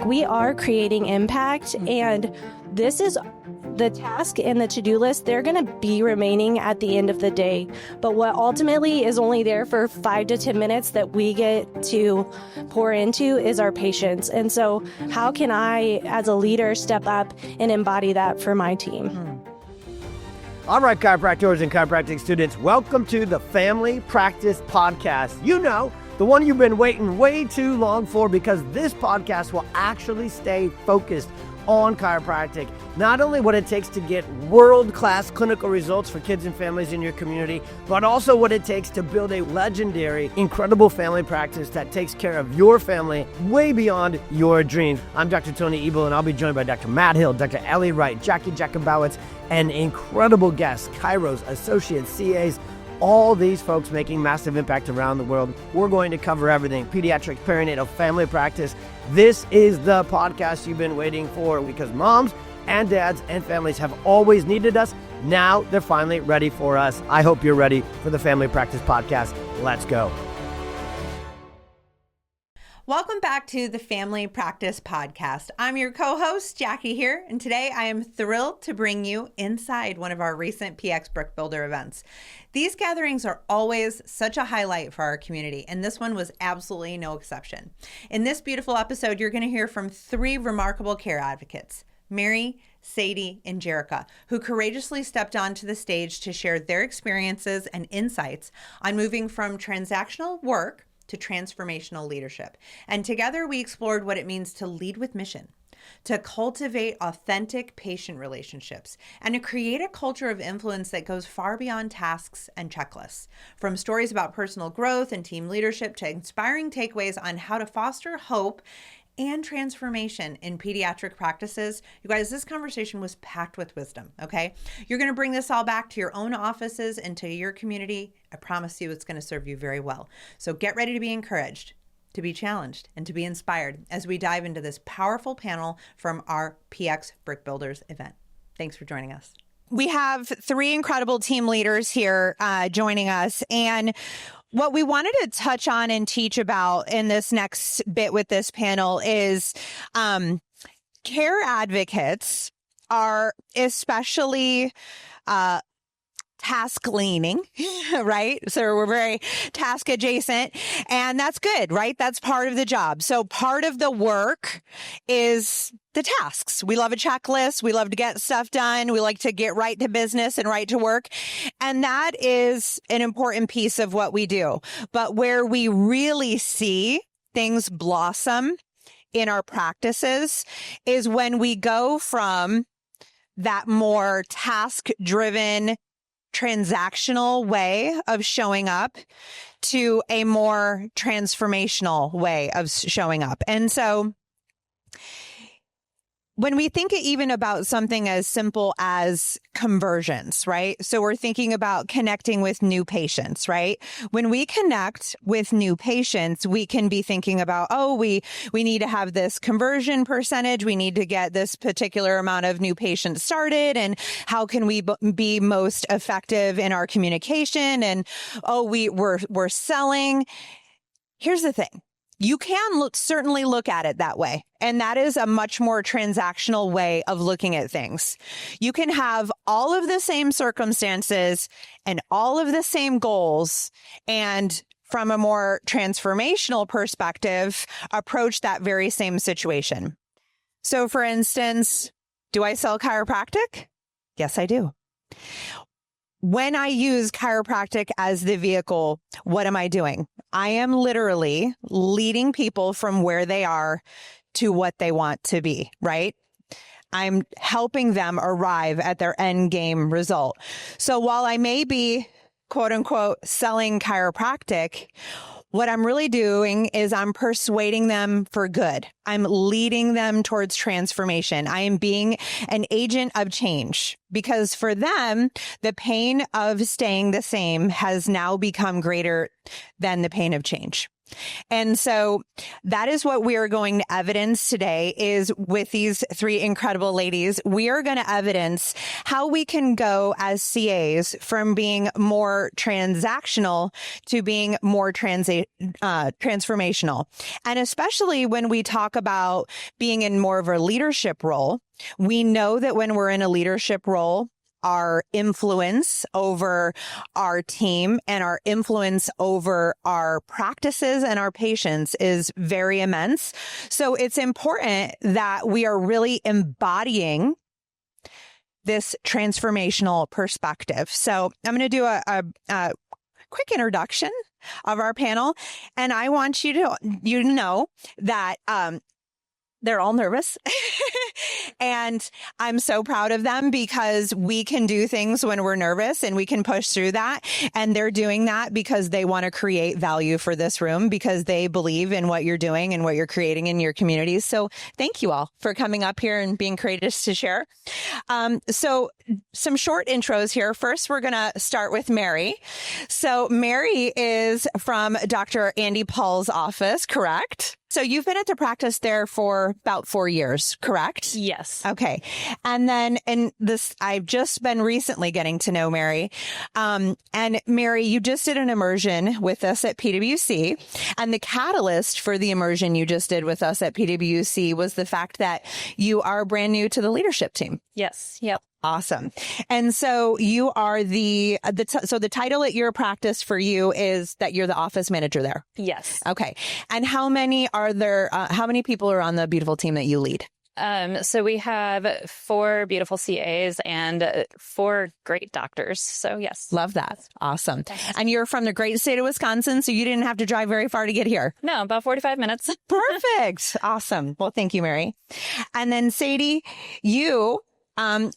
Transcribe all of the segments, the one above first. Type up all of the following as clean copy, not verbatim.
Like, we are creating impact, and this is the task and the to-do list. They're going to be remaining at the end of the day. But what ultimately is only there for 5 to 10 minutes that we get to pour into is our patients. And so how can I, as a leader, step up and embody that for my team? All right, chiropractors and chiropractic students, welcome to the Family Practice Podcast. You know, the one you've been waiting way too long for, because this podcast will actually stay focused on chiropractic. Not only what it takes to get world-class clinical results for kids and families in your community, but also what it takes to build a legendary, incredible family practice that takes care of your family way beyond your dreams. I'm Dr. Tony Ebel, and I'll be joined by Dr. Matt Hill, Dr. Ellie Wright, Jacqui Jakubowicz, and incredible guests, chiros, associates, CAs, all these folks making massive impact around the world. We're going to cover everything: pediatric, perinatal, family practice. This is the podcast you've been waiting for, because moms and dads and families have always needed us. Now they're finally ready for us. I hope you're ready for the Family Practice Podcast. Let's go. Welcome back to the Family Practice Podcast. I'm your co-host, Jacqui here, and today I am thrilled to bring you inside one of our recent PX Brick Builder events. These gatherings are always such a highlight for our community, and this one was absolutely no exception. In this beautiful episode, you're going to hear from 3 remarkable care advocates: Mary, Sadie, and Jerrica, who courageously stepped onto the stage to share their experiences and insights on moving from transactional work to transformational leadership. And together we explored what it means to lead with mission, to cultivate authentic patient relationships, and to create a culture of influence that goes far beyond tasks and checklists. From stories about personal growth and team leadership to inspiring takeaways on how to foster hope and transformation in pediatric practices. You guys, this conversation was packed with wisdom, okay? You're going to bring this all back to your own offices and to your community. I promise you it's going to serve you very well. So get ready to be encouraged, to be challenged, and to be inspired as we dive into this powerful panel from our PX Brick Builders event. Thanks for joining us. We have 3 incredible team leaders here joining us, and what we wanted to touch on and teach about in this next bit with this panel is care advocates are especially task leaning, right? So we're very task adjacent, and that's good, right? That's part of the job. So part of the work is the tasks. We love a checklist. We love to get stuff done. We like to get right to business and right to work. And that is an important piece of what we do. But where we really see things blossom in our practices is when we go from that more task-driven, transactional way of showing up to a more transformational way of showing up. And so when we think even about something as simple as conversions, right? So we're thinking about connecting with new patients, right? When we connect with new patients, we can be thinking about, oh, we need to have this conversion percentage. We need to get this particular amount of new patients started. And how can we be most effective in our communication? And, oh, we're selling. Here's the thing. You can certainly look at it that way. And that is a much more transactional way of looking at things. You can have all of the same circumstances and all of the same goals, and from a more transformational perspective, approach that very same situation. So for instance, do I sell chiropractic? Yes, I do. When I use chiropractic as the vehicle, what am I doing? I am literally leading people from where they are to what they want to be, right? I'm helping them arrive at their end game result. So while I may be, quote unquote, selling chiropractic, what I'm really doing is I'm persuading them for good. I'm leading them towards transformation. I am being an agent of change, because for them, the pain of staying the same has now become greater than the pain of change. And so that is what we are going to evidence today is with these three incredible ladies. We are going to evidence how we can go as CAs from being more transactional to being more transformational. And especially when we talk about being in more of a leadership role, we know that when we're in a leadership role, our influence over our team and our influence over our practices and our patients is very immense. So it's important that we are really embodying this transformational perspective. So I'm going to do a quick introduction of our panel. And I want you to know that they're all nervous. And I'm so proud of them because we can do things when we're nervous and we can push through that. And they're doing that because they want to create value for this room because they believe in what you're doing and what you're creating in your communities. So thank you all for coming up here and being courageous to share. So some short intros here. First, we're going to start with Mary. So Mary is from Dr. Andy Paul's office, correct? So you've been at the practice there for about 4 years, correct? Yes. Okay. And then, I've just been recently getting to know Mary. And Mary, you just did an immersion with us at PwC. And the catalyst for the immersion you just did with us at PwC was the fact that you are brand new to the leadership team. Yes. Yep. Awesome. And so you are so the title at your practice for you is that you're the office manager there. Yes. Okay. And how many people are on the beautiful team that you lead? So we have 4 beautiful CAs and 4 great doctors. So yes. Love that. Awesome. And you're from the great state of Wisconsin, so you didn't have to drive very far to get here. No, about 45 minutes. Perfect. Awesome. Well, thank you, Mary. And then Sadie, you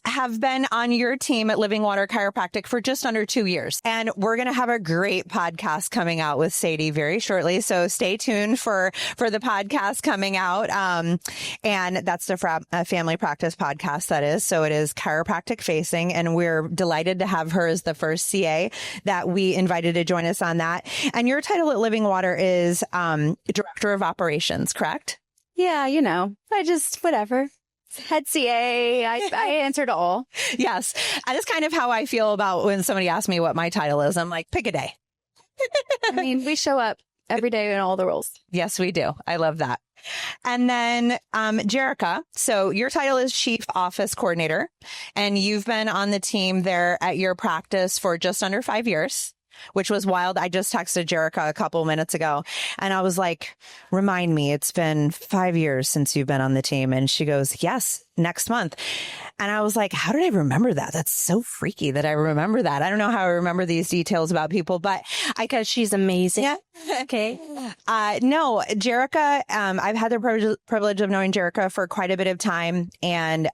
have been on your team at Living Water Chiropractic for just under 2 years. And we're going to have a great podcast coming out with Sadie very shortly. So stay tuned for the podcast coming out. And that's the family practice podcast that is. So it is chiropractic facing. And we're delighted to have her as the first CA that we invited to join us on that. And your title at Living Water is Director of Operations, correct? Yeah, whatever. Head CA. I answered all. Yes. That's kind of how I feel about when somebody asks me what my title is. I'm like, pick a day. I mean, we show up every day in all the roles. Yes, we do. I love that. And then Jerrica. So your title is Chief Office Coordinator, and you've been on the team there at your practice for just under 5 years, which was wild. I just texted Jerrica a couple minutes ago and I was like, remind me, it's been 5 years since you've been on the team. And she goes, yes, next month. And I was like, how did I remember that? That's so freaky that I remember that. I don't know how I remember these details about people, but because she's amazing. Yeah. Okay. No, Jerrica, I've had the privilege of knowing Jerrica for quite a bit of time. And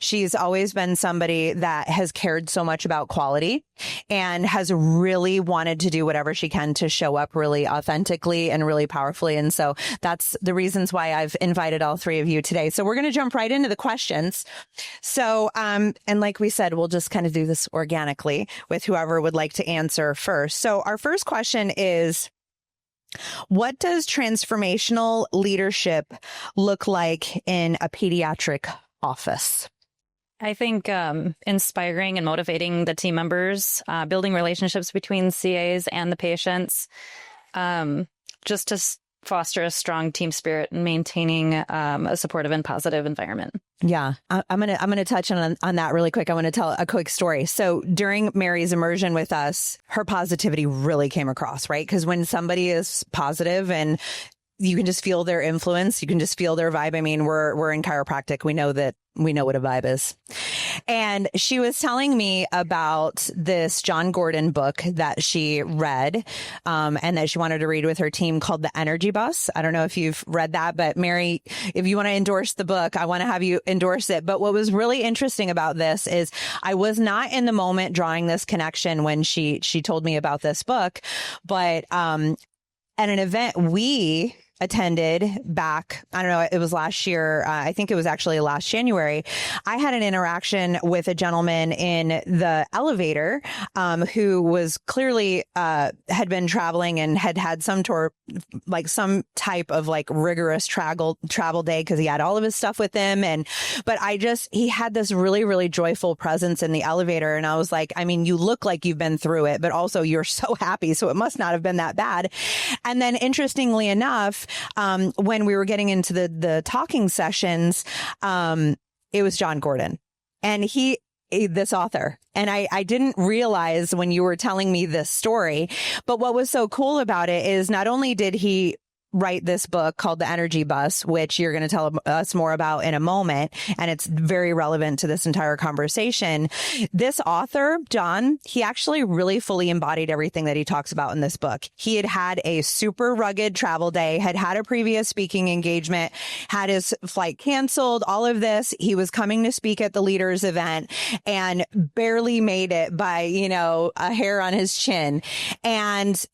she's always been somebody that has cared so much about quality and has really wanted to do whatever she can to show up really authentically and really powerfully. And so that's the reasons why I've invited all 3 of you today. So we're going to jump right into the questions. So, and like we said, we'll just kind of do this organically with whoever would like to answer first. So our first question is, what does transformational leadership look like in a pediatric office? I think inspiring and motivating the team members, building relationships between CAs and the patients, just to foster a strong team spirit and maintaining a supportive and positive environment. Yeah, I'm gonna touch on that really quick. I want to tell a quick story. So during Mary's immersion with us, her positivity really came across, right? Because when somebody is positive and you can just feel their influence, you can just feel their vibe. I mean, we're in chiropractic. We know what a vibe is. And she was telling me about this John Gordon book that she read, and that she wanted to read with her team called The Energy Bus. I don't know if you've read that, but Mary, if you want to endorse the book, I want to have you endorse it. But what was really interesting about this is I was not in the moment drawing this connection when she told me about this book, but, at an event we attended back I don't know, it was last year. I think it was actually last January. I had an interaction with a gentleman in the elevator who was clearly had been traveling and had some type of like rigorous travel day because he had all of his stuff with him. But he had this really, really joyful presence in the elevator. And I was like, I mean, you look like you've been through it, but also you're so happy. So it must not have been that bad. And then interestingly enough, when we were getting into the talking sessions, it was John Gordon, and this author. And I didn't realize when you were telling me this story, but what was so cool about it is not only did he write this book called The Energy Bus, which you're going to tell us more about in a moment, and it's very relevant to this entire conversation. This author, John, he actually really fully embodied everything that he talks about in this book. He had a super rugged travel day, had a previous speaking engagement, had his flight canceled, all of this. He was coming to speak at the leaders event and barely made it by, a hair on his chin, and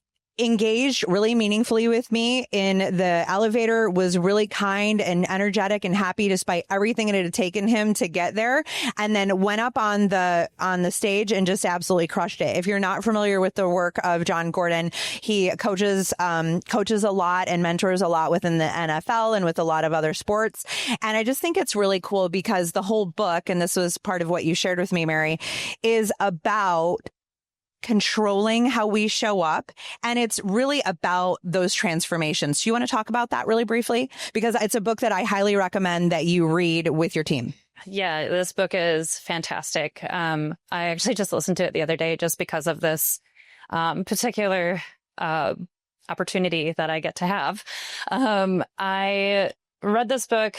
engaged really meaningfully with me in the elevator, was really kind and energetic and happy despite everything it had taken him to get there, and then went up on the stage and just absolutely crushed it. If you're not familiar with the work of John Gordon, he coaches a lot and mentors a lot within the NFL and with a lot of other sports. And I just think it's really cool because the whole book, and this was part of what you shared with me, Mary, is about controlling how we show up. And it's really about those transformations. Do you want to talk about that really briefly? Because it's a book that I highly recommend that you read with your team. Yeah, this book is fantastic. I actually just listened to it the other day just because of this particular opportunity that I get to have. I read this book.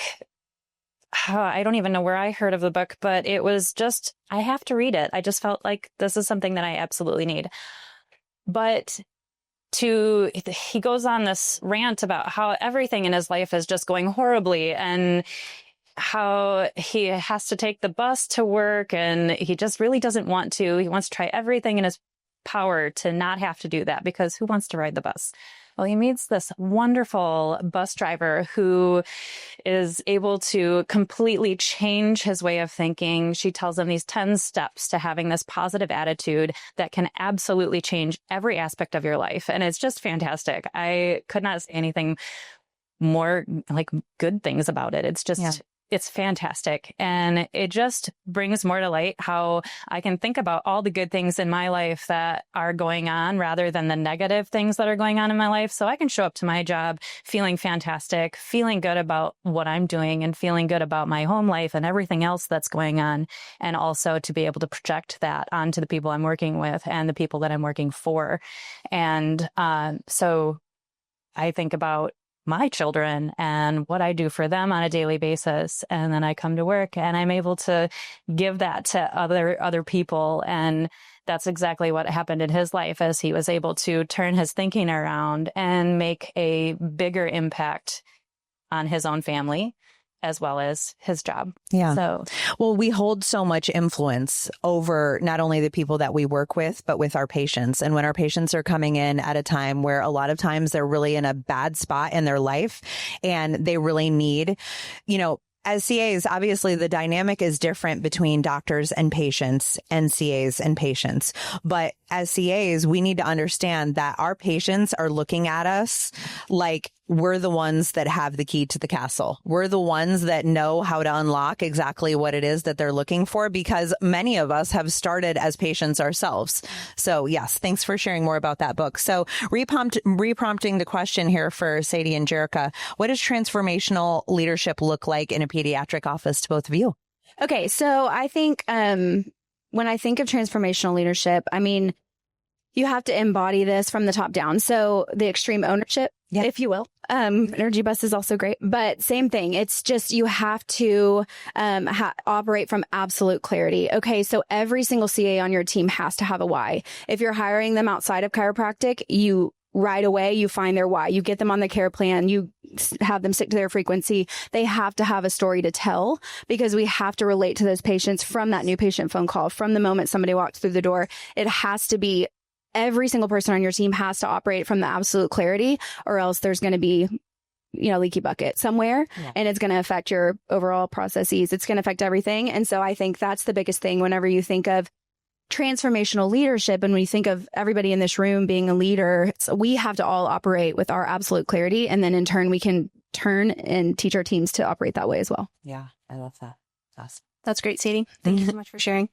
I don't even know where I heard of the book, but it was just, I have to read it. I just felt like this is something that I absolutely need. But he goes on this rant about how everything in his life is just going horribly and how he has to take the bus to work and he just really doesn't want to. He wants to try everything in his power to not have to do that because who wants to ride the bus? Well, he meets this wonderful bus driver who is able to completely change his way of thinking. She tells him these 10 steps to having this positive attitude that can absolutely change every aspect of your life. And it's just fantastic. I could not say anything more like good things about it. It's just, It's fantastic. And it just brings more to light how I can think about all the good things in my life that are going on rather than the negative things that are going on in my life. So I can show up to my job feeling fantastic, feeling good about what I'm doing and feeling good about my home life and everything else that's going on. And also to be able to project that onto the people I'm working with and the people that I'm working for. And so I think about my children and what I do for them on a daily basis. And then I come to work and I'm able to give that to other people. And that's exactly what happened in his life as he was able to turn his thinking around and make a bigger impact on his own family as well as his job. Yeah. So, well, we hold so much influence over not only the people that we work with, but with our patients. And when our patients are coming in at a time where a lot of times they're really in a bad spot in their life and they really need, as CAs, obviously the dynamic is different between doctors and patients and CAs and patients. But as CAs, we need to understand that our patients are looking at us like we're the ones that have the key to the castle. We're the ones that know how to unlock exactly what it is that they're looking for because many of us have started as patients ourselves. So yes, thanks for sharing more about that book. So reprompting the question here for Sadie and Jerrica, what does transformational leadership look like in a pediatric office to both of you? Okay, so I think when I think of transformational leadership, I mean, you have to embody this from the top down. So the extreme ownership, if you will. Energy Bus is also great, but same thing. It's just you have to operate from absolute clarity. Okay, so every single CA on your team has to have a why. If you're hiring them outside of chiropractic, right away, you find their why. You get them on the care plan. You have them stick to their frequency. They have to have a story to tell because we have to relate to those patients from that new patient phone call, from the moment somebody walks through the door. It has to be every single person on your team has to operate from the absolute clarity or else there's going to be leaky bucket somewhere, and it's going to affect your overall processes. It's going to affect everything. And so I think that's the biggest thing whenever you think of transformational leadership. And when you think of everybody in this room being a leader, we have to all operate with our absolute clarity. And then in turn, we can turn and teach our teams to operate that way as well. Yeah, I love that. Awesome. That's great, Sadie. Thank you so much for sharing.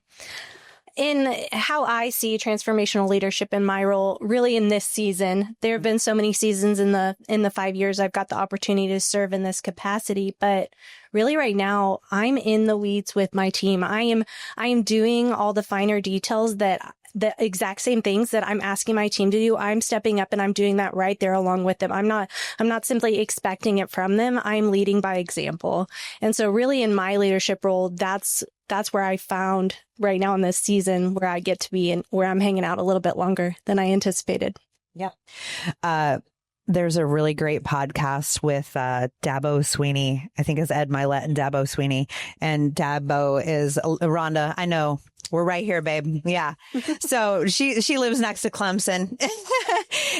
In how I see transformational leadership in my role, really in this season, there have been so many seasons in the 5 years I've got the opportunity to serve in this capacity. But really right now, I'm in the weeds with my team. I am doing all the finer details that the exact same things that I'm asking my team to do. I'm stepping up and I'm doing that right there along with them. I'm not simply expecting it from them. I'm leading by example. And so really in my leadership role, that's where I found right now in this season where I get to be and where I'm hanging out a little bit longer than I anticipated. Yeah. There's a really great podcast with Dabo Sweeney. I think it's Ed Milet and Dabo Sweeney. And Dabo is Rhonda. I know. We're right here, babe. Yeah. So she lives next to Clemson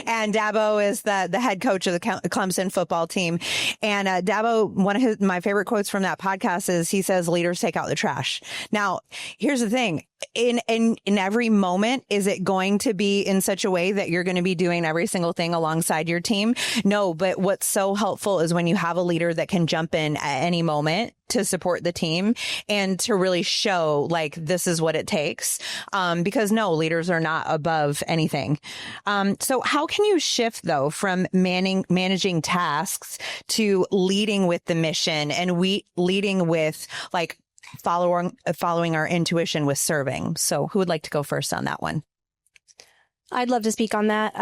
and Dabo is the head coach of the Clemson football team. And Dabo, one of my favorite quotes from that podcast is he says, leaders take out the trash. Now, here's the thing. In every moment, is it going to be in such a way that you're going to be doing every single thing alongside your team? No, but what's so helpful is when you have a leader that can jump in at any moment to support the team and to really show like this is what it takes. Because no, leaders are not above anything. So how can you shift though from managing tasks to leading with the mission and leading with like following our intuition with serving? So who would like to go first on that one? I'd love to speak on that.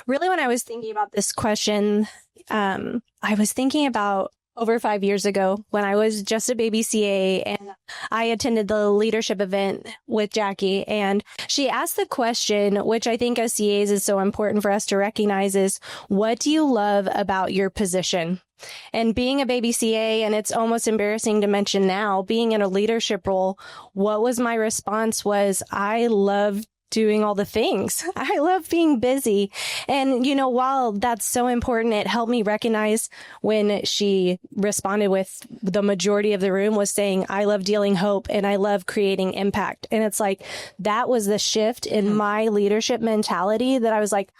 Really, when I was thinking about this question, I was thinking about over 5 years ago when I was just a baby CA and I attended the leadership event with Jacqui, and she asked the question, which I think as CAs is so important for us to recognize, is what do you love about your position? And being a baby CA, and it's almost embarrassing to mention now, being in a leadership role, what was my response was, I love doing all the things. I love being busy. And, while that's so important, it helped me recognize when she responded with the majority of the room was saying, I love dealing hope and I love creating impact. And it's like, that was the shift in my leadership mentality that I was like,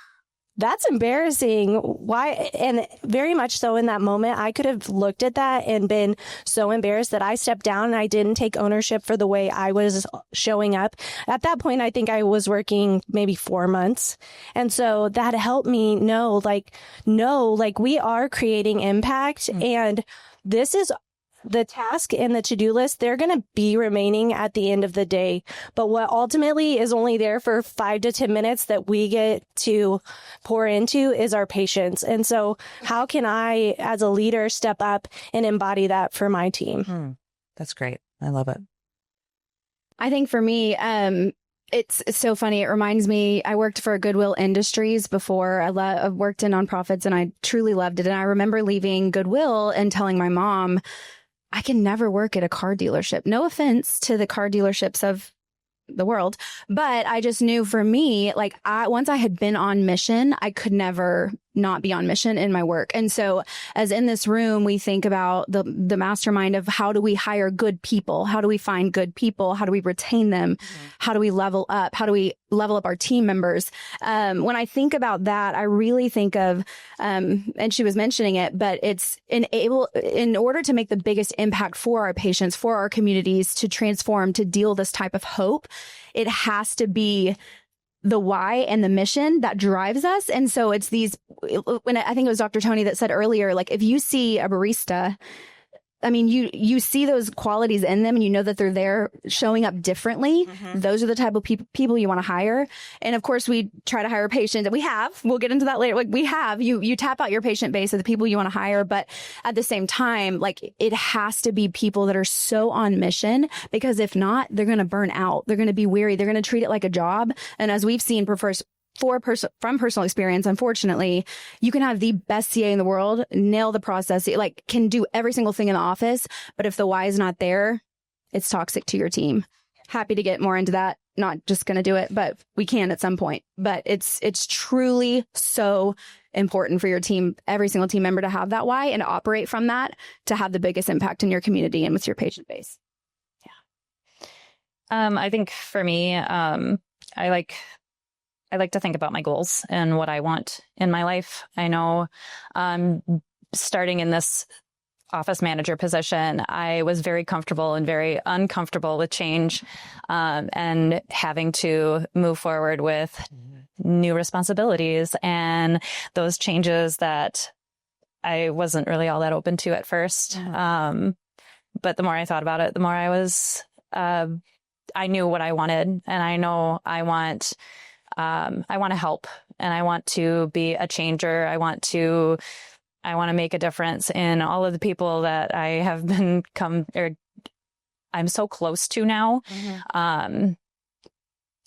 that's embarrassing. Why? And very much so in that moment, I could have looked at that and been so embarrassed that I stepped down and I didn't take ownership for the way I was showing up. At that point, I think I was working maybe 4 months. And so that helped me know, we are creating impact, and this is the task and the to-do list. They're going to be remaining at the end of the day. But what ultimately is only there for 5 to 10 minutes that we get to pour into is our patients. And so how can I, as a leader, step up and embody that for my team? That's great. I love it. I think for me, it's so funny. It reminds me, I worked for Goodwill Industries before. I've worked in nonprofits and I truly loved it. And I remember leaving Goodwill and telling my mom, I can never work at a car dealership. No offense to the car dealerships of the world, but I just knew for me, once I had been on mission, I could never not be on mission in my work. And so as in this room, we think about the mastermind of how do we hire good people? How do we find good people? How do we retain them? How do we level up? How do we level up our team members? When I think about that, I really think of, and she was mentioning it, but it's in order to make the biggest impact for our patients, for our communities, to transform, to deal this type of hope, it has to be the why and the mission that drives us. And so it's when I think it was Dr. Tony that said earlier, if you see a barista, I mean, you see those qualities in them and you know that they're there showing up differently. Those are the type of people you want to hire. And of course, we try to hire patients, and we'll get into that later. You tap out your patient base of the people you want to hire. But at the same time, it has to be people that are so on mission, because if not, they're going to burn out. They're going to be weary. They're going to treat it like a job. And as we've seen from personal experience, unfortunately, you can have the best CA in the world, nail the process, can do every single thing in the office. But if the why is not there, it's toxic to your team. Happy to get more into that. Not just going to do it, but we can at some point. But it's truly so important for your team, every single team member, to have that why and operate from that to have the biggest impact in your community and with your patient base. I think for me, I like to think about my goals and what I want in my life. I know, starting in this office manager position, I was very comfortable and very uncomfortable with change, and having to move forward with new responsibilities and those changes that I wasn't really all that open to at first. But the more I thought about it, the more I knew what I wanted, and I know I want to help, and I want to be a changer. I want to make a difference in all of the people that I have I'm so close to now.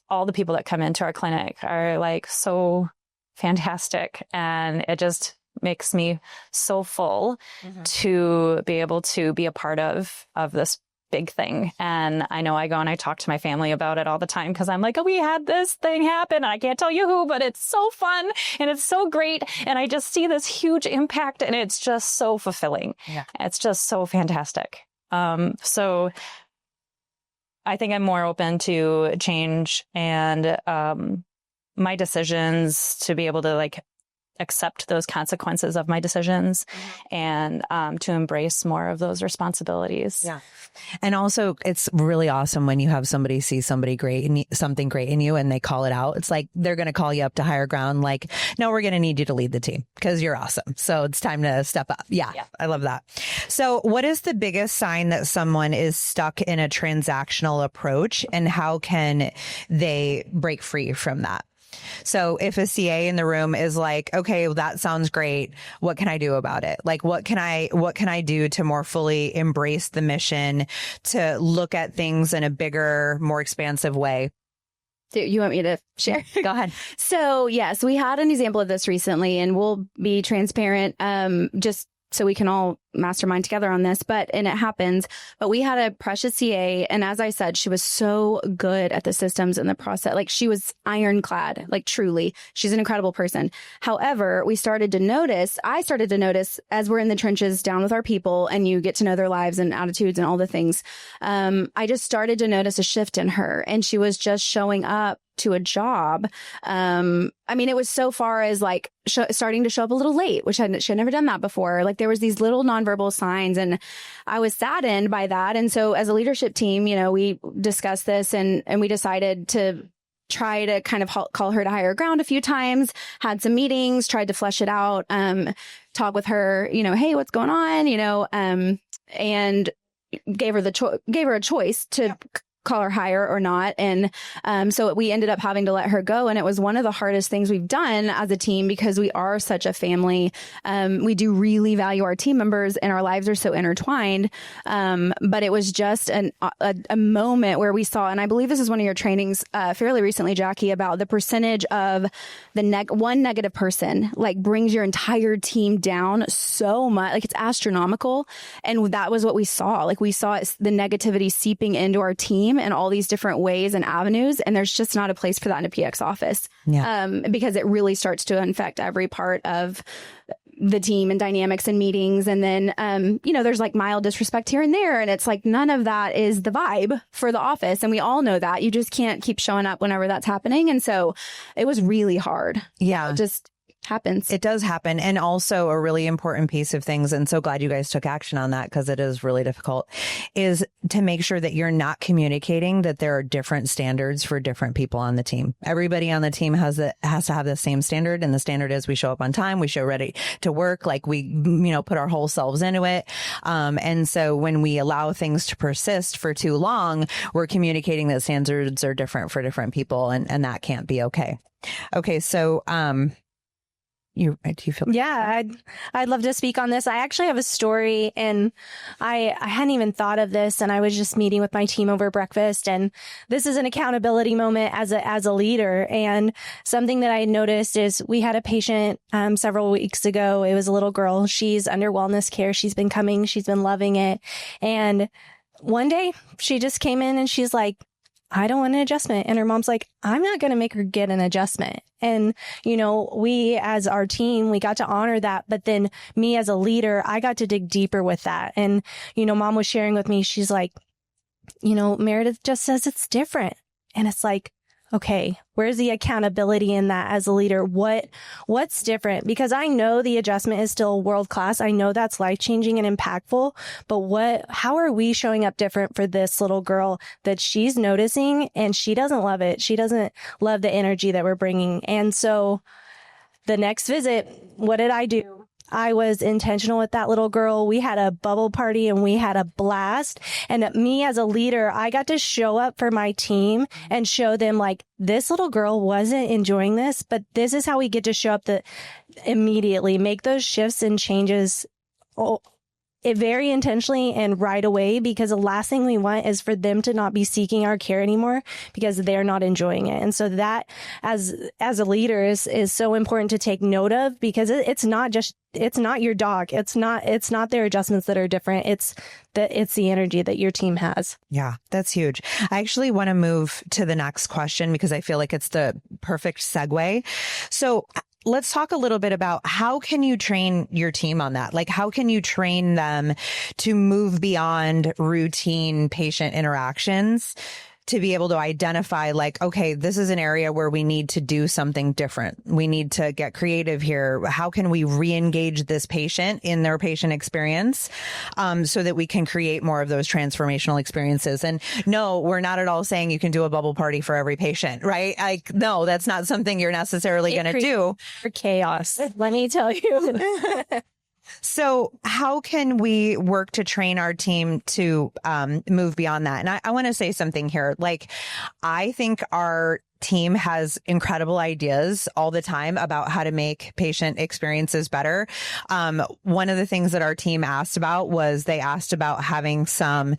All the people that come into our clinic are like so fantastic, and it just makes me so full to be able to be a part of this big thing. And I know I go and I talk to my family about it all the time, because I'm like, oh, we had this thing happen, and I can't tell you who, but it's so fun and it's so great. And I just see this huge impact, and it's just so fulfilling. Yeah. It's just so fantastic. So I think I'm more open to change and my decisions, to be able to like accept those consequences of my decisions and to embrace more of those responsibilities. Yeah. And also, it's really awesome when you have somebody see something great in you and they call it out. It's like they're going to call you up to higher ground. Like, no, we're going to need you to lead the team because you're awesome. So it's time to step up. Yeah, I love that. So what is the biggest sign that someone is stuck in a transactional approach, and how can they break free from that? So if a CA in the room is like, okay, well, that sounds great. What can I do about it? Like, what can I do to more fully embrace the mission, to look at things in a bigger, more expansive way? Do you want me to share? Go ahead. So yes, we had an example of this recently, and we'll be transparent, just so we can all mastermind together on this, and it happens. But we had a precious CA, and as I said, she was so good at the systems and the process. Like, she was ironclad, like truly. She's an incredible person. However, I started to notice as we're in the trenches down with our people and you get to know their lives and attitudes and all the things, I just started to notice a shift in her, and she was just showing up to a job. I mean, it was so far as like starting to show up a little late, which she had never done that before. Like, there was these little nonverbal signs, and I was saddened by that. And so as a leadership team, we discussed this, and we decided to try to kind of call her to higher ground a few times, had some meetings, tried to flesh it out, talk with her, hey, what's going on, and gave her a choice to call her higher or not. And so we ended up having to let her go. And it was one of the hardest things we've done as a team, because we are such a family. We do really value our team members, and our lives are so intertwined. But it was just a moment where we saw, and I believe this is one of your trainings fairly recently, Jacqui, about the percentage of the one negative person like brings your entire team down so much. Like, it's astronomical. And that was what we saw. Like, we saw the negativity seeping into our team in all these different ways and avenues. And there's just not a place for that in a PX office. Yeah. Because it really starts to infect every part of the team and dynamics and meetings. And then, there's like mild disrespect here and there. And it's like, none of that is the vibe for the office. And we all know that. You just can't keep showing up whenever that's happening. And so it was really hard. Yeah. It just happens. It does happen. And also a really important piece of things, and so glad you guys took action on that, because it is really difficult, is to make sure that you're not communicating that there are different standards for different people on the team. Everybody on the team has to have the same standard. And the standard is we show up on time, we show ready to work, like we, put our whole selves into it. And so when we allow things to persist for too long, we're communicating that standards are different for different people. And that can't be okay. Okay. So, do you feel? Yeah, I'd love to speak on this. I actually have a story, and I hadn't even thought of this, and I was just meeting with my team over breakfast, and this is an accountability moment as a leader. And something that I noticed is we had a patient several weeks ago. It was a little girl. She's under wellness care. She's been coming. She's been loving it. And one day she just came in and she's like, I don't want an adjustment. And her mom's like, I'm not going to make her get an adjustment. And, we as our team, we got to honor that. But then me as a leader, I got to dig deeper with that. And, mom was sharing with me, she's like, Meredith just says it's different. And it's like, okay, where's the accountability in that as a leader? What's different? Because I know the adjustment is still world class. I know that's life changing and impactful, but how are we showing up different for this little girl that she's noticing and she doesn't love it? She doesn't love the energy that we're bringing. And so the next visit, what did I do? I was intentional with that little girl. We had a bubble party and we had a blast. And me as a leader, I got to show up for my team and show them like, this little girl wasn't enjoying this, but this is how we get to show up immediately, make those shifts and changes very intentionally and right away, because the last thing we want is for them to not be seeking our care anymore because they're not enjoying it. And so that as a leader is so important to take note of, because it's not your dog. It's not their adjustments that are different. It's the energy that your team has. Yeah, that's huge. I actually want to move to the next question because I feel like it's the perfect segue. So let's talk a little bit about how can you train your team on that? Like, how can you train them to move beyond routine patient interactions to be able to identify like, okay, this is an area where we need to do something different. We need to get creative here. How can we re-engage this patient in their patient experience so that we can create more of those transformational experiences? And no, we're not at all saying you can do a bubble party for every patient, right? No, that's not something you're necessarily going to do. For chaos, let me tell you. So how can we work to train our team to move beyond that? And I want to say something here. Like, I think our team has incredible ideas all the time about how to make patient experiences better. One of the things that our team asked about was they asked about having something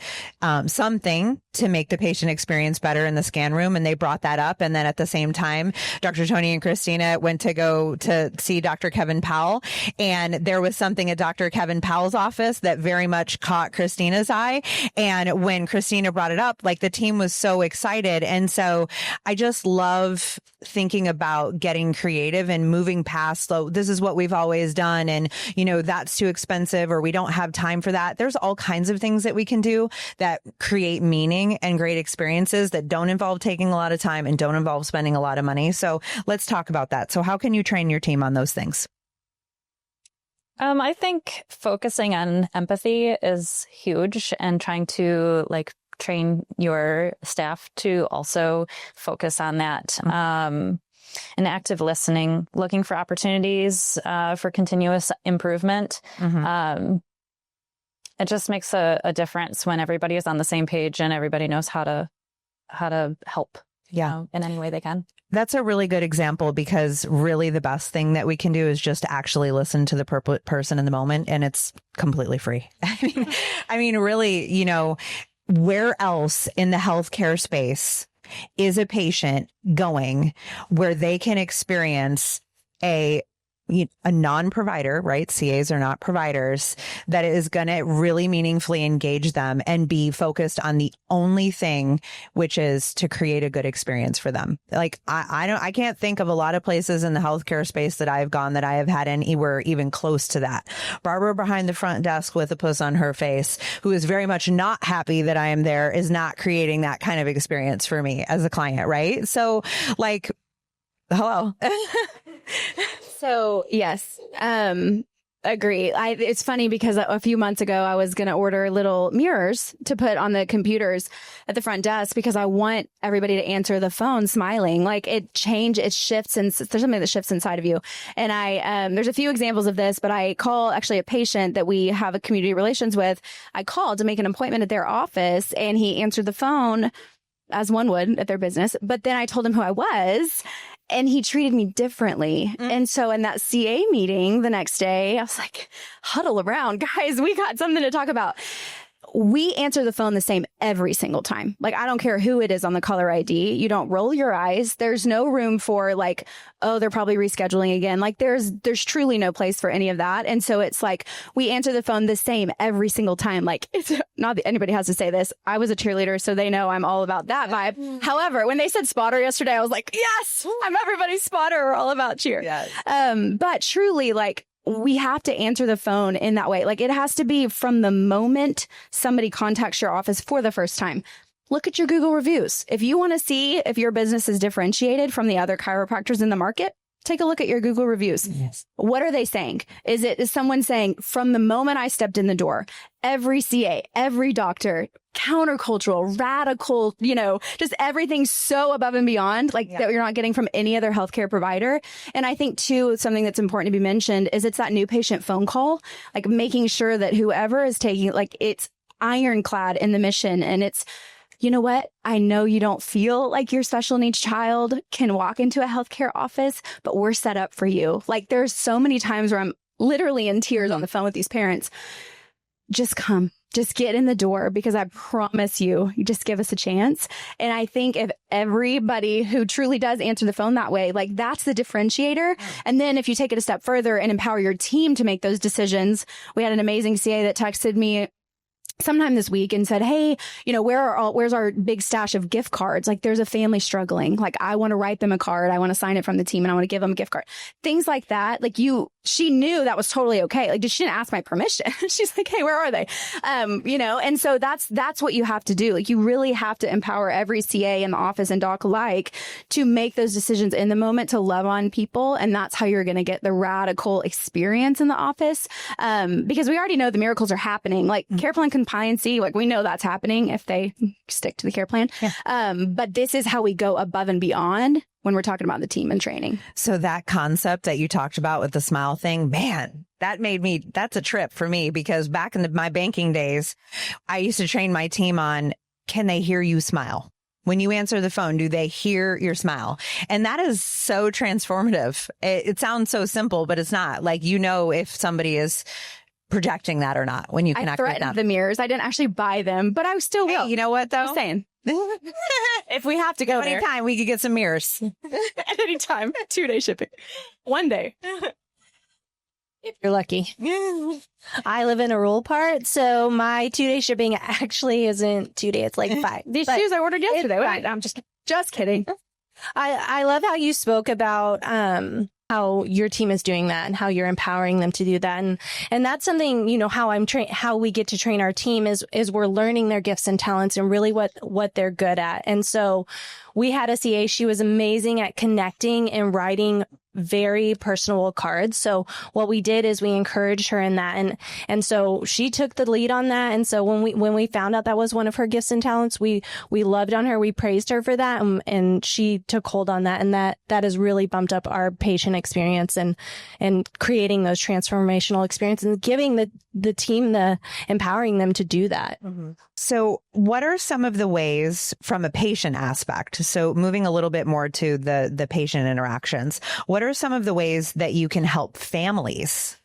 to make the patient experience better in the scan room. And they brought that up. And then at the same time, Dr. Tony and Christina went to go to see Dr. Kevin Powell. And there was something at Dr. Kevin Powell's office that very much caught Christina's eye. And when Christina brought it up, like, the team was so excited. And so I just love thinking about getting creative and moving past, this is what we've always done. And, that's too expensive, or we don't have time for that. There's all kinds of things that we can do that create meaning and great experiences that don't involve taking a lot of time and don't involve spending a lot of money. So let's talk about that. So how can you train your team on those things? I think focusing on empathy is huge, and trying to train your staff to also focus on that. And active listening, looking for opportunities for continuous improvement. Mm-hmm. It just makes a difference when everybody is on the same page and everybody knows how to help. Yeah, in any way they can. That's a really good example, because really the best thing that we can do is just actually listen to the person in the moment, and it's completely free. I mean, really, where else in the healthcare space is a patient going where they can experience a non-provider, right? CAs are not providers, that is going to really meaningfully engage them and be focused on the only thing, which is to create a good experience for them. Like, I can't think of a lot of places in the healthcare space that I've gone that I have had anywhere even close to that. Barbara behind the front desk with a puss on her face, who is very much not happy that I am there, is not creating that kind of experience for me as a client, right? So, hello. So yes, agree. It's funny because a few months ago, I was going to order little mirrors to put on the computers at the front desk, because I want everybody to answer the phone smiling. Like, it shifts, and there's something that shifts inside of you. And there's a few examples of this, but I call actually a patient that we have a community relations with. I called to make an appointment at their office, and he answered the phone as one would at their business. But then I told him who I was, and he treated me differently. Mm. And so in that CA meeting the next day, I was like, huddle around, guys, we got something to talk about. we answer the phone the same every single time. Like, I don't care who it is on the caller ID. You don't roll your eyes. There's no room for like, oh, they're probably rescheduling again. Like there's truly no place for any of that. And so it's like, we answer the phone the same every single time. Like, it's not that anybody has to say this. I was a cheerleader, so they know I'm all about that vibe. However, when they said spotter yesterday, I was like, yes, I'm everybody's spotter. We're all about cheer. Yes. But truly, like, we have to answer the phone in that way. Like, it has to be from the moment somebody contacts your office for the first time. Look at your Google reviews. If you want to see if your business is differentiated from the other chiropractors in the market, take a look at your Google reviews. Yes. What are they saying? Is someone saying, from the moment I stepped in the door, every CA, every doctor, countercultural, radical, just everything so above and beyond, like that you're not getting from any other healthcare provider. And I think too, something that's important to be mentioned is it's that new patient phone call, like making sure that whoever is taking, like, it's ironclad in the mission. And it's, you know what? I know you don't feel like your special needs child can walk into a healthcare office, but we're set up for you. Like, there's so many times where I'm literally in tears on the phone with these parents. Just come, just get in the door, because I promise you just give us a chance. And I think if everybody who truly does answer the phone that way, like, that's the differentiator. And then if you take it a step further and empower your team to make those decisions, we had an amazing CA that texted me sometime this week and said, hey, where's our big stash of gift cards? Like, there's a family struggling. Like, I want to write them a card. I want to sign it from the team and I want to give them a gift card. Things like that. Like, she knew that was totally okay. Like, she didn't ask my permission. She's like, hey, where are they? And so that's what you have to do. Like, you really have to empower every CA in the office and doc alike to make those decisions in the moment, to love on people. And that's how you're going to get the radical experience in the office. Because we already know the miracles are happening. Like, care plan compliancy, like, we know that's happening if they stick to the care plan. Yeah. But this is how we go above and beyond when we're talking about the team and training. So that concept that you talked about with the smile thing, man, that's a trip for me, because back in my banking days, I used to train my team on, can they hear you smile? When you answer the phone, do they hear your smile? And that is so transformative. It sounds so simple, but it's not. Like, if somebody is projecting that or not when you connect with them. I threatened the mirrors. I didn't actually buy them, but I still will. Hey, you know what, though? I'm saying. If we have to go there. Anytime we could get some mirrors. At any time. 2-day shipping. One day. If you're lucky. I live in a rural part, so my 2-day shipping actually isn't 2 days. It's like 5. These shoes I ordered yesterday. Wait, I'm just kidding. I love how you spoke about how your team is doing that and how you're empowering them to do that. And that's something, how we get to train our team is we're learning their gifts and talents and really what they're good at. And so we had a CA, she was amazing at connecting and writing very personal cards. So what we did is we encouraged her in that. And so she took the lead on that. And so when we found out that was one of her gifts and talents, we loved on her. We praised her for that. And she took hold on that. And that has really bumped up our patient experience and creating those transformational experiences and giving the team empowering them to do that. Mm-hmm. So what are some of the ways from a patient aspect? So moving a little bit more to the patient interactions, what are some of the ways that you can help families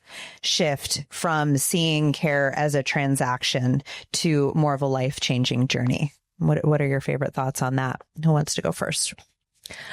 shift from seeing care as a transaction to more of a life-changing journey? What are your favorite thoughts on that? Who wants to go first?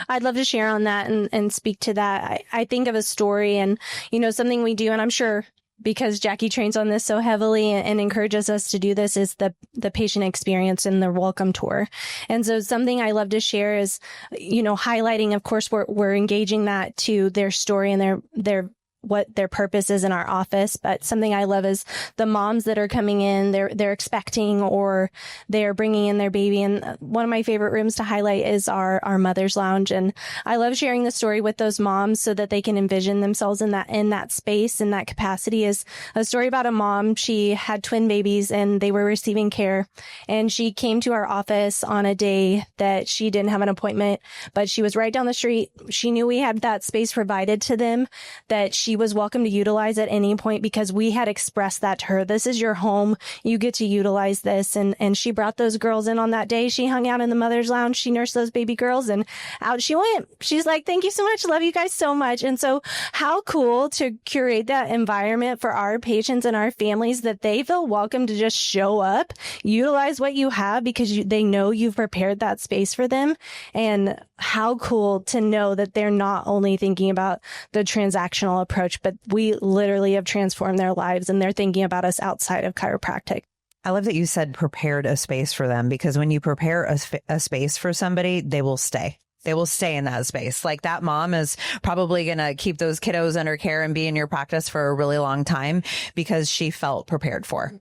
I'd love to share on that and speak to that. I think of a story and, something we do, and I'm sure because Jacqui trains on this so heavily and encourages us to do this, is the patient experience and the welcome tour. And so something I love to share is, highlighting, of course, we're engaging that to their story and their what their purpose is in our office. But something I love is the moms that are coming in, they're expecting or they're bringing in their baby. And one of my favorite rooms to highlight is our mother's lounge. And I love sharing the story with those moms so that they can envision themselves in that space, in that capacity. Is a story about a mom. She had twin babies and they were receiving care. And she came to our office on a day that she didn't have an appointment, but she was right down the street. She knew we had that space provided to them, that she she was welcome to utilize at any point because we had expressed that to her. This is your home. You get to utilize this. And she brought those girls in on that day. She hung out in the mother's lounge. She nursed those baby girls and out she went. She's like, thank you so much. Love you guys so much. And so how cool to curate that environment for our patients and our families that they feel welcome to just show up, utilize what you have because they know you've prepared that space for them. And how cool to know that they're not only thinking about the transactional approach, but we literally have transformed their lives and they're thinking about us outside of chiropractic. I love that you said prepared a space for them, because when you prepare a space for somebody, they will stay. They will stay in that space. Like that mom is probably going to keep those kiddos under care and be in your practice for a really long time because she felt prepared for.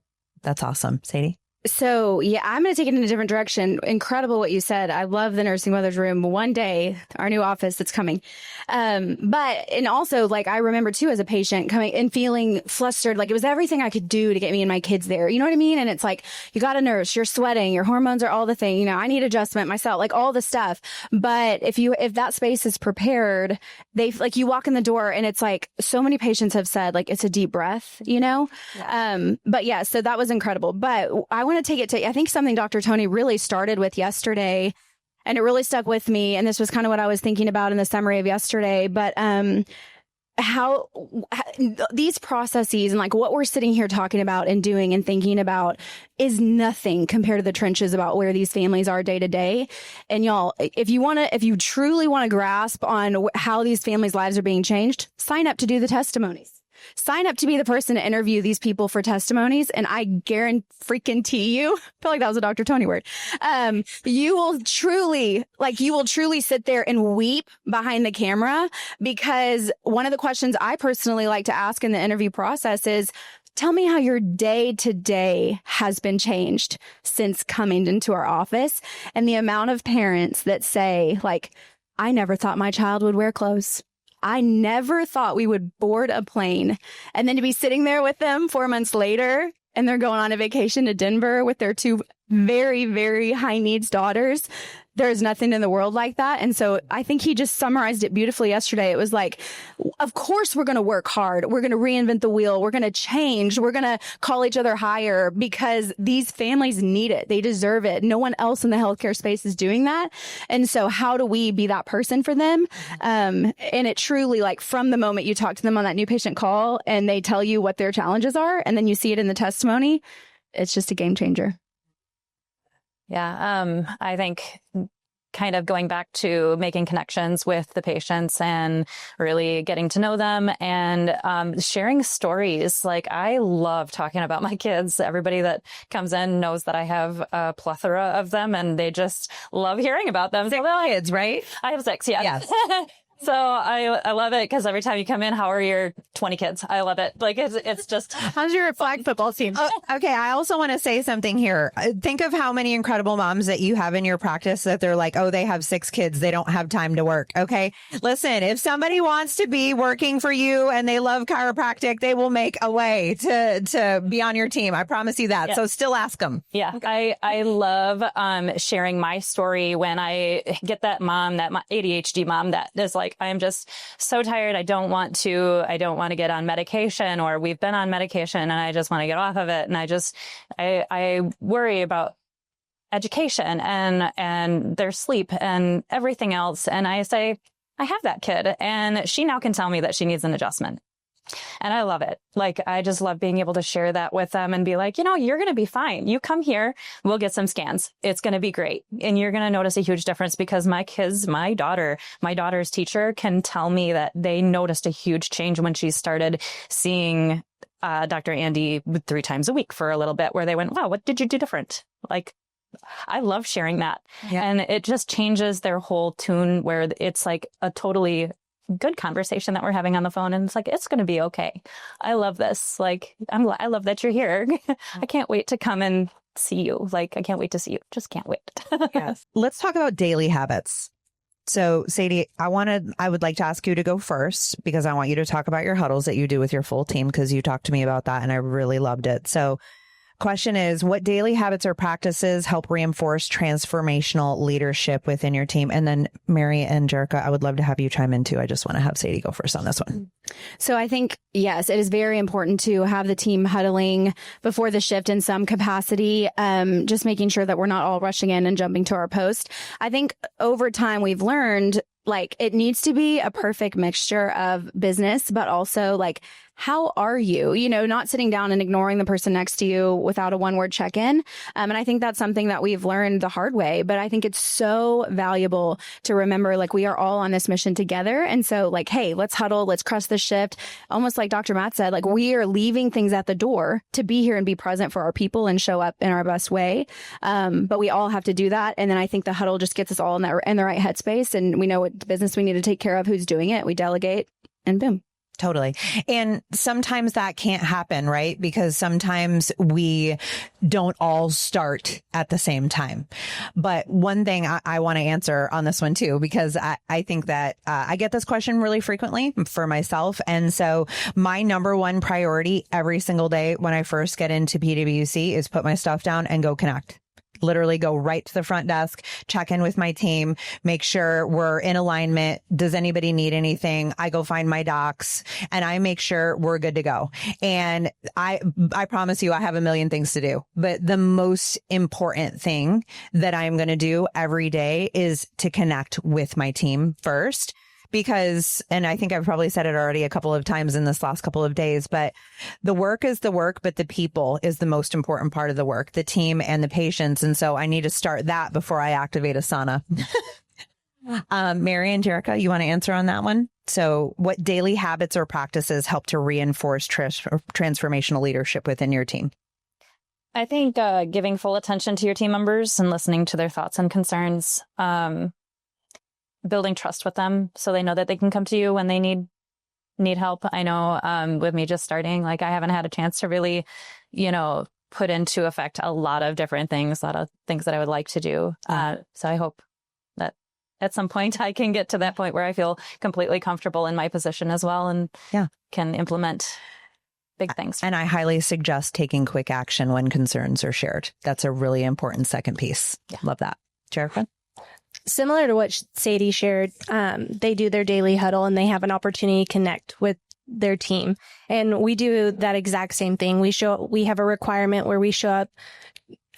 That's awesome. Sadie? So, yeah, I'm going to take it in a different direction. Incredible what you said. I love the nursing mother's room. One day, our new office that's coming. And also, like, I remember too, as a patient coming and feeling flustered, like it was everything I could do to get me and my kids there. You know what I mean? And it's like, you got a nurse, you're sweating, your hormones are all the thing. You know, I need adjustment myself, like all the stuff. But if that space is prepared, like you walk in the door and it's like so many patients have said, like, it's a deep breath, you know? Yeah. But yeah, so that was incredible. But I want to take it to, I think something Dr. Tony really started with yesterday, and it really stuck with me. And this was kind of what I was thinking about in the summary of yesterday, but how these processes and like what we're sitting here talking about and doing and thinking about is nothing compared to the trenches about where these families are day to day. And y'all, if you truly want to grasp on how these families' lives are being changed, sign up to do the testimonies. Sign up to be the person to interview these people for testimonies. And I guarantee you, I feel like that was a Dr. Tony word. You will truly sit there and weep behind the camera, because one of the questions I personally like to ask in the interview process is, tell me how your day to day has been changed since coming into our office. And the amount of parents that say, like, I never thought my child would wear clothes. I never thought we would board a plane. And then to be sitting there with them 4 months later, and they're going on a vacation to Denver with their two very, very high needs daughters. There's nothing in the world like that. And so I think he just summarized it beautifully yesterday. It was like, of course, we're going to work hard. We're going to reinvent the wheel. We're going to change. We're going to call each other higher because these families need it. They deserve it. No one else in the healthcare space is doing that. And so how do we be that person for them? And it truly, like, from the moment you talk to them on that new patient call and they tell you what their challenges are, and then you see it in the testimony, it's just a game changer. Yeah, I think kind of going back to making connections with the patients and really getting to know them and sharing stories. Like, I love talking about my kids. Everybody that comes in knows that I have a plethora of them and they just love hearing about them. Six kids, right? I have 6, yeah. Yes. So I love it because every time you come in, how are your 20 kids? I love it. Like, it's just. How's your flag football team? Okay. I also want to say something here. Think of how many incredible moms that you have in your practice that they're like, oh, they have 6 kids. They don't have time to work. Okay. Listen, if somebody wants to be working for you and they love chiropractic, they will make a way to be on your team. I promise you that. Yeah. So still ask them. Yeah. Okay. I love sharing my story when I get that mom, that ADHD mom that is like, I'm just so tired. I don't want to get on medication, or we've been on medication and I just want to get off of it. And I worry about education and their sleep and everything else. And I say, I have that kid and she now can tell me that she needs an adjustment. And I love it. Like, I just love being able to share that with them and be like, you're going to be fine. You come here, we'll get some scans. It's going to be great. And you're going to notice a huge difference because my daughter's teacher can tell me that they noticed a huge change when she started seeing Dr. Andy 3 times a week for a little bit, where they went, wow, what did you do different? Like, I love sharing that. Yeah. And it just changes their whole tune, where it's like a totally good conversation that we're having on the phone. And it's like, it's going to be okay. I love this. Like, I love that you're here. I can't wait to come and see you. Like, I can't wait to see you. Just can't wait. Yes. Let's talk about daily habits. So Sadie, I would like to ask you to go first, because I want you to talk about your huddles that you do with your full team, because you talked to me about that and I really loved it. So Question is, what daily habits or practices help reinforce transformational leadership within your team? And then Mary and Jerrica, I would love to have you chime in too. I just want to have Sadie go first on this one. So I think, yes, it is very important to have the team huddling before the shift in some capacity, just making sure that we're not all rushing in and jumping to our post. I think over time we've learned like it needs to be a perfect mixture of business, but also like, how are you? You know, not sitting down and ignoring the person next to you without a one-word check-in. And I think that's something that we've learned the hard way, but I think it's so valuable to remember, like, we are all on this mission together. And so like, hey, let's huddle, let's crush the shift. Almost like Dr. Matt said, like, we are leaving things at the door to be here and be present for our people and show up in our best way. But we all have to do that. And then I think the huddle just gets us all in the right headspace, and we know what business we need to take care of, who's doing it. We delegate, and boom. Totally. And sometimes that can't happen, right? Because sometimes we don't all start at the same time. But one thing I want to answer on this one too, because I think that I get this question really frequently for myself. And so my number one priority every single day when I first get into PWC is put my stuff down and go connect. Literally go right to the front desk, check in with my team, make sure we're in alignment. Does anybody need anything? I go find my docs and I make sure we're good to go. And I promise you, I have a million things to do, but the most important thing that I'm going to do every day is to connect with my team first. Because, and I think I've probably said it already a couple of times in this last couple of days, but the work is the work, but the people is the most important part of the work, the team and the patients. And so I need to start that before I activate Asana. Mary and Jerrica, you want to answer on that one? So what daily habits or practices help to reinforce transformational leadership within your team? I think giving full attention to your team members and listening to their thoughts and concerns, building trust with them so they know that they can come to you when they need help. I know with me just starting, like, I haven't had a chance to really, put into effect a lot of different things, a lot of things that I would like to do. So I hope that at some point I can get to that point where I feel completely comfortable in my position as well and can implement big things. And I highly suggest taking quick action when concerns are shared. That's a really important second piece. Yeah. Love that. Jerrica? Similar to what Sadie shared, they do their daily huddle and they have an opportunity to connect with their team. And we do that exact same thing. We have a requirement where we show up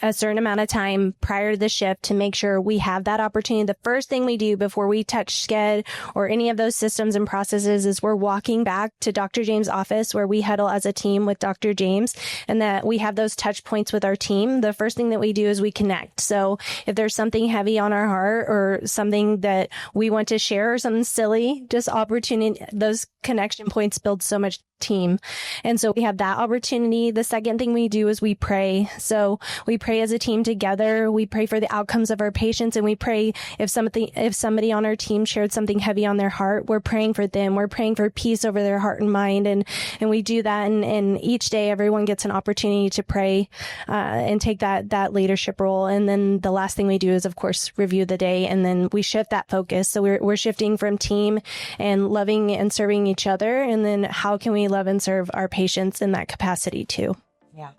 a certain amount of time prior to the shift to make sure we have that opportunity. The first thing we do before we touch SCED or any of those systems and processes is we're walking back to Dr. James' office where we huddle as a team with Dr. James, and that we have those touch points with our team. The first thing that we do is we connect. So if there's something heavy on our heart or something that we want to share or something silly, just opportunity, those connection points build so much team. And so we have that opportunity. The second thing we do is we pray. So we pray as a team together. We pray for the outcomes of our patients, and we pray if somebody on our team shared something heavy on their heart, we're praying for them. We're praying for peace over their heart and mind. And we do that. And each day everyone gets an opportunity to pray, and take that leadership role. And then the last thing we do is, of course, review the day. And then we shift that focus. So we're shifting from team and loving and serving each other. And then how can we love and serve our patients in that capacity too? Yeah,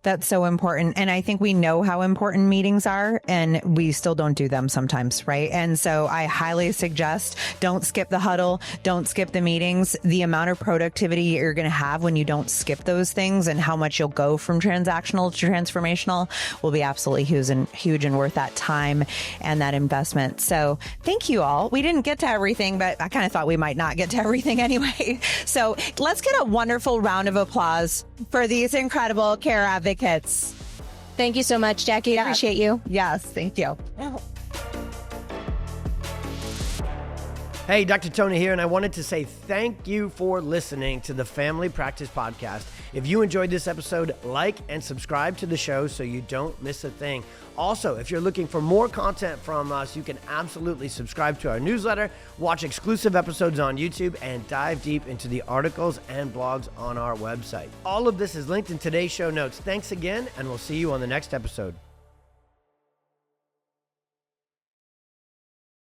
that's so important. And I think we know how important meetings are, and we still don't do them sometimes, right? And so I highly suggest don't skip the huddle, don't skip the meetings. The amount of productivity you're going to have when you don't skip those things and how much you'll go from transactional to transformational will be absolutely huge and worth that time and that investment. So thank you all. We didn't get to everything, but I kind of thought we might not get to everything anyway. So let's get a wonderful round of applause for these incredible care advocates. Thank you so much, Jacqui. I appreciate you. Yes, thank you. Hey, Dr. Tony here, and I wanted to say thank you for listening to the Family Practice Podcast. If you enjoyed this episode, like and subscribe to the show so you don't miss a thing. Also, if you're looking for more content from us, you can absolutely subscribe to our newsletter, watch exclusive episodes on YouTube, and dive deep into the articles and blogs on our website. All of this is linked in today's show notes. Thanks again, and we'll see you on the next episode.